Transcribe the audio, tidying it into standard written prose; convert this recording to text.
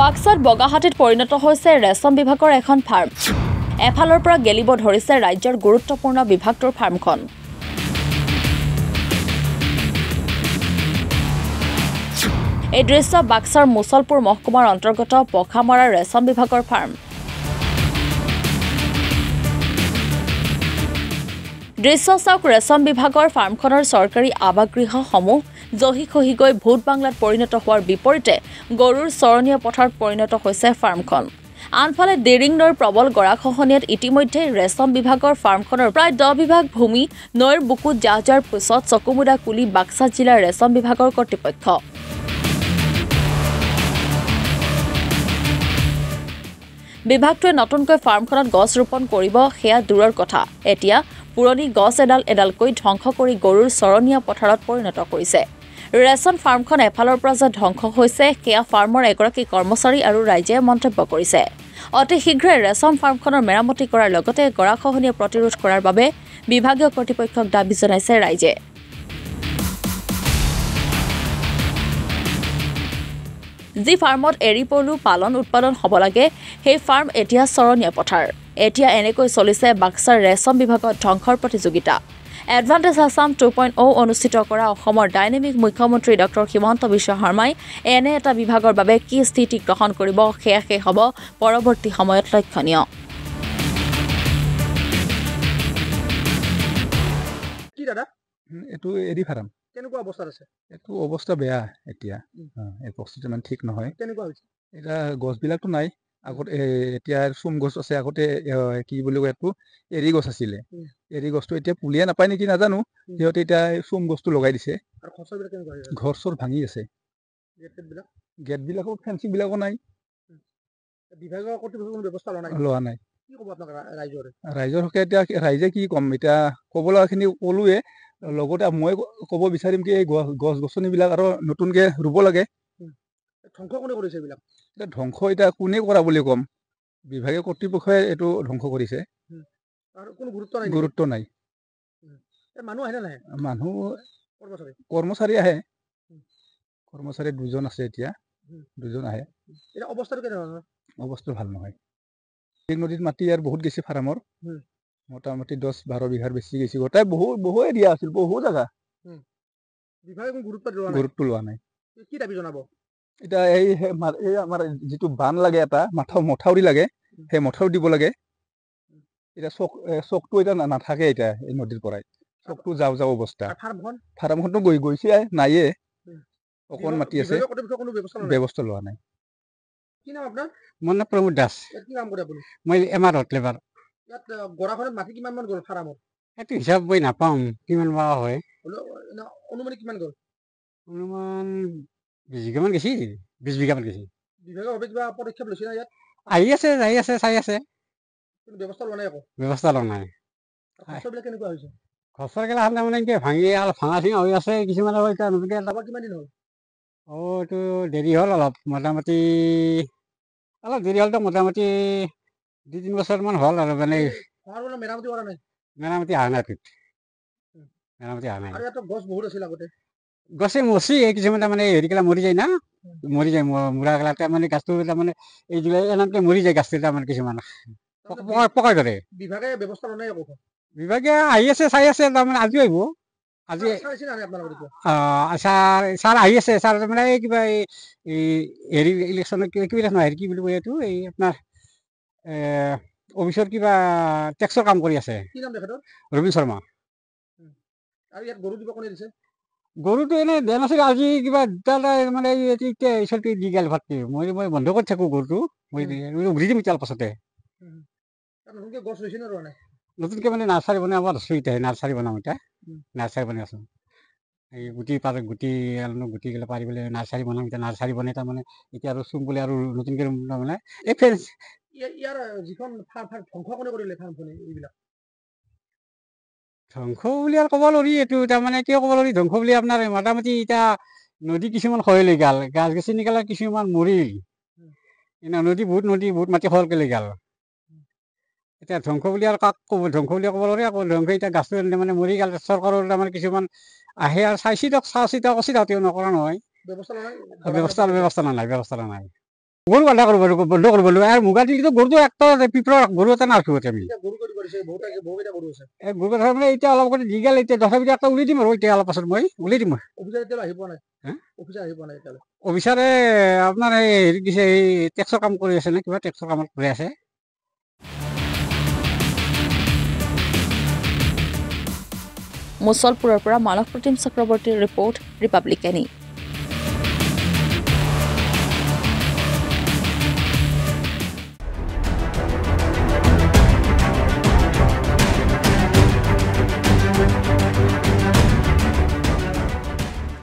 বাক্সাত বগাহাটীত পৰিণত হৈছে ৰেশম বিভাগৰ এখন ফাৰ্ম। এফালৰ পৰা গেলিব ধৰিছে ৰাজ্যৰ গুৰুত্বপূৰ্ণ বিভাগটোৰ ফাৰ্মখন। এই দৃশ্য বাক্সাৰ মুছলপুৰ মহকুমাৰ অন্তৰ্গত পখামৰাৰ ৰেশম বিভাগৰ ফাৰ্ম। দৃশ্য চাওক ৰেশম বিভাগৰ ফাৰ্মখনৰ চৰকাৰী আৱাসগৃহসমূহ জহি খহি গৈ ভূত বাংলাত পৰিণত হোৱাৰ বিপৰীতে গৰুৰ চৰণীয়া পথাৰত পৰিণত হৈছে ফাৰ্মখন। আনফালে ডিৰিং নৈৰ প্ৰবল গৰাখহনীয়াত ইতিমধ্যে ৰেশম বিভাগৰ ফাৰ্মখনৰ প্ৰায় 10 বিঘা ভূমি নৈৰ বুকুত জাহ যোৱাৰ পিছত চকুমুদা কুলি বাক্সা জিলাৰ ৰেশম বিভাগৰ কৰ্তৃপক্ষ। বিভাগটোৱে নতুনকৈ ফাৰ্মখনত গছ ৰোপণ কৰিব সেয়া দূৰৰ কথা, এতিয়া পুৰণি গছ এডালকৈ ধ্বংস কৰি গৰুৰ চৰণীয়া পথাৰত পৰিণত কৰিছে। ৰেশম ফাৰ্মখন এফালৰ পৰা যে ধ্বংস হৈছে সেয়া ফাৰ্মৰ এগৰাকী কৰ্মচাৰী আৰু ৰাইজে মন্তব্য কৰিছে। অতি শীঘ্ৰে ৰেশম ফাৰ্মখনৰ মেৰামতি কৰাৰ লগতে গৰাখহনীয়া প্ৰতিৰোধ কৰাৰ বাবে বিভাগীয় কৰ্তৃপক্ষক দাবী জনাইছে ৰাইজে। যি ফাৰ্মত এৰী পলু পালন উৎপাদন হ'ব লাগে সেই ফাৰ্ম এতিয়া চৰণীয়া পথাৰ। এতিয়া এনেকৈ চলিছে বাক্সাৰ ৰেশম বিভাগত ধ্বংসৰ প্ৰতিযোগিতা। এডভান্টেজ আছাম 2.0 অনুষ্ঠিত কৰা অসমৰ ডাইনেমিক মুখ্যমন্ত্ৰী ডক্টৰ হিমন্ত বিশ্ব শৰ্মাই এনে এটা বিভাগৰ বাবে কি স্থিতি গ্ৰহণ কৰিব সেয়া হ'ব পৰৱৰ্তী সময়ত লক্ষণীয়। কি দাদা এটো এৰি ফাৰ্ম কেনেকুৱা অৱস্থাত আছে? এটো অৱস্থা বেয়া এতিয়া এই বস্তুটো মানে ঠিক নহয়। কেনেকুৱা হৈছে? এটা গছবিলাকতো নাই আগতে এতিয়া চুম গছ আছে আগতে কি বুলি কয় এটো এৰি গছ আছিলে এৰি গছটো এতিয়া পুলিয়ে নাপায় নেকি নাজানো সিহঁতে এতিয়া চুম গছটো লগাই দিছে আৰু খৰচবিলাক কেনেকুৱা হৈছে? ঘৰ চৰ ভাঙি আছে গেট বিলাকো ফেন্সিং বিলাকো নাই বিভাগৰ কৰ্তৃপক্ষৰ কোনো ব্যৱস্থা লোৱা নাই। কি ক'ব আপোনাক ৰাইজৰ হকে এতিয়া ৰাইজে কি ক'ম এতিয়া ক'ব লগাখিনি ক'লোৱে লগতে মই ক'ব বিচাৰিম কি এই গছ গছনিবিলাক আৰু নতুনকে ৰুব লাগে। ধ্বংস কোনে কৰিছে এইবিলাক? এতিয়া ধ্বংস এতিয়া কোনে কৰা বুলি ক'ম, বিভাগীয় কৰ্তৃপক্ষই এইটো ধ্বংস কৰিছে আৰু কোনো গুৰুত্ব নাই। মানুহ আহে নে নাহে? মানুহ কৰ্মচাৰী আহে, কৰ্মচাৰী 2জন আছে এতিয়া 2জন আহে। এতিয়া অৱস্থাটো কেনেধৰণৰ? অৱস্থা ভাল নহয়। নদীত মাটি আৰু বহুত গেছি ফাৰ্মৰ মোটামুটি 10-12 বিঘাৰ বেছি গেছি গোটাই বহু এৰিয়া আছিল বহু জাগা বিভাগে কোনো গুৰুত্ব লোৱা নাই। কি দাবী জনাব? এতিয়া এই আমাৰ যিটো বান লাগে এটা মথাউৰি লাগে সেই মথাউৰি দিব লাগে। এতিয়া চকটো এতিয়া নাথাকে এতিয়া এই নদীৰ পৰাই চকটো যাওঁ অৱস্থা। ফাৰ্মখনতো গৈছে নাইয়ে অকণ মাটি আছে ব্যৱস্থা লোৱা নাই। কি নাম আপোনাৰ? মোৰ নাম প্ৰমোদ দাস। কি কাম কৰে আপুনি? মই এমাৰত লেবাৰ। ইয়াত গৰাখনত মাটি কিমান মান গ'ল ফাৰ্মত? সেইটো হিচাপ মই নাপাওঁ কিমান বা হয়। অনুমানিক কিমান গ'ল? অনুমান 20 বিঘামান গেছি 20 বিঘামান গেছি। বিভাগৰ কিবা পদক্ষেপ লৈছে না ইয়াত? আহি আছে যাই আছে চাই আছে। কোনো ব্যৱস্থা লোৱা নাই একো? ব্যৱস্থা লোৱা নাই। খৰচবিলাক কেনেকুৱা হৈছে? খৰচৰ গেলা মানে এনেকৈ ভাঙি ভাঙা চিঙা হৈ আছে কিছুমান আৰু এতিয়া নতুনকৈ কিমান দিন হ'ল? এইটো দেৰি হ'ল অলপ মোটামুটি দেৰি হ'লতো মোটামুটি 2-3 বছৰমান হ'ল আৰু মানে মেৰামতি কৰা নাই? মেৰামতি অহা নাই মেৰামতি অহা নাই। আৰু ইয়াত গছ বহুত আছিল আগতে? গছে মচি কিছুমান তাৰমানে হেৰি গেলা মৰি যায় না মৰি যায় মৰা গেলা তাৰমানে গাছটো তাৰমানে এইবিলাক এনেকৈ মৰি যায় গাছটো তাৰমানে কিছুমান পকাই ধৰে। বিভাগে ব্যৱস্থা লোৱা নাই একো? বিভাগে আহি আছে চাই আছে তাৰমানে আজিও আহিব আজি ছাৰ আহি আছে ছাৰ তাৰমানে এই কিবা এই হেৰি ইলেকশ্যনৰ কিবা নহয় কি বুলি কয় এইটো এই আপোনাৰ অফিচৰ কিবা টেক্সৰ কাম কৰি আছে। কি নাম তেখেতৰ? ৰবীন শৰ্মা। আৰু ইয়াত গৰু দিব কোনে দিছে? গৰুটো এনেই দিয়া নাছিল আজি কিবা মানে চলটো দি গেল ভাতটো মই বন্ধ কৰি থাকোঁ গৰুটো মই উঘৰি দিম তাৰ পাছতে। নতুনকৈ গছ ৰুইছে নে ৰোৱা নাই? নতুনকৈ মানে নাৰ্চাৰী বনাব ধৰিছোঁ এতিয়া নাৰ্চাৰী বনাম এতিয়া নাৰ্চাৰী বনাই আছোঁ। এই গুটি গিলা পাৰি পেলাই নাৰ্চাৰী বনাম এতিয়া নাৰ্চাৰী বনাই তাৰমানে এতিয়া আৰু চুম বুলি আৰু নতুনকৈ তাৰমানে এই ফেন্স ইয়াৰ যিখন ফাৰ্ম ধ্বংস কোনে কৰিলে ফাৰ্মখন এইবিলাক? ধ্বংস বুলি আৰু ক'ব নোৱাৰি এইটো তাৰমানে কিয় ক'ব নোৱাৰি ধ্বংস বুলি আপোনাৰ মোটামুটি এতিয়া নদী কিছুমান খয়লৈ গ'ল গাছ গছনি গেলা কিছুমান মৰিল নদী বহুত মাটি খৰকৈ লৈ গ'ল। এতিয়া ধ্বংস বুলি আৰু কাক ক'ব ধ্বংস বুলি ক'ব নোৱাৰি আকৌ ধ্বংস এতিয়া গাছটো মানে মৰি গ'ল চৰকাৰৰ তাৰমানে কিছুমান আহে আৰু চাই চিতক কৈছে তেওঁ নকৰা নহয় ব্যৱস্থা নাই। গৰু বান্ধা কৰিব বন্ধ কৰিব লাগিব আৰু মুগা দিলেতো গৰুটো একটা পিপৰৰ গৰু এটা নাৰাখোঁ আমি এতিয়া গৰু কৰি কৰিছে বহুকেইটা গৰু আছে এই গৰু কথা মানে এতিয়া অলপ আগতে দি গ'ল এতিয়া তথাপিতো একটা উলিয়াই দিম আৰু এতিয়া অলপ পাছত মই উলিয়াই দিম অফিচাৰ এতিয়ালৈ আহি পোৱা নাই হা? অফিচাৰ আহি পোৱা নাই এতিয়ালৈ অফিচাৰে আপোনাৰ এই হেৰি দিছে এই টেক্সৰ কাম কৰি আছে নে কিবা টেক্সৰ কামত কৰি আছে মুছলপুৰৰ পৰা মানস প্ৰতিম চক্ৰৱৰ্তীৰ ৰিপৰ্ট ৰিপাব্লিকানী।